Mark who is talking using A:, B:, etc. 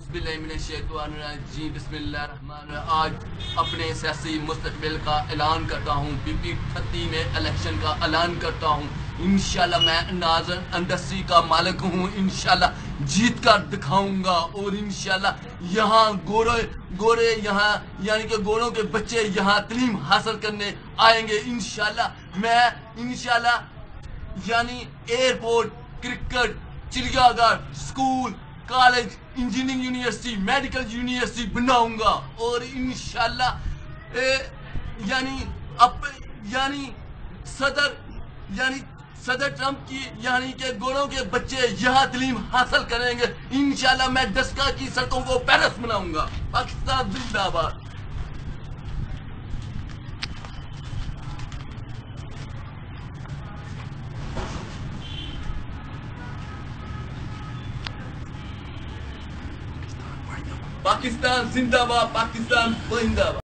A: बिस्मिल्लाहिर्रहमानिर्रहीम बिस्मिल्लाहिर्रहमानिर्रहीम। आज अपने सियासी मुस्तकबिल का ऐलान करता हूँ, PP30 में इलेक्शन का ऐलान करता हूँ। इंशाल्लाह मैं नाज़र अंदसी का मालिक हूँ, इंशाल्लाह जीत कर दिखाऊंगा। और इंशाल्लाह यहाँ गोरे यहाँ यानी कि गोरों के बच्चे यहाँ तालीम हासिल करने आएंगे। इंशाल्लाह मैं इंशाल्लाह यानी एयरपोर्ट, क्रिकेट, चिड़ियाघर, school, college, engineering university, medical university बनाऊंगा। और इंशाल्लाह सदर ट्रंप की यानी कि गोरों के बच्चे यहाँ तालीम हासिल करेंगे। इंशाल्लाह मैं डस्का की सड़कों को पेरिस बनाऊंगा। पाकिस्तान जिंदाबाद। पाकिस्तान जिंदाबाद, पाकिस्तान जिंदाबाद।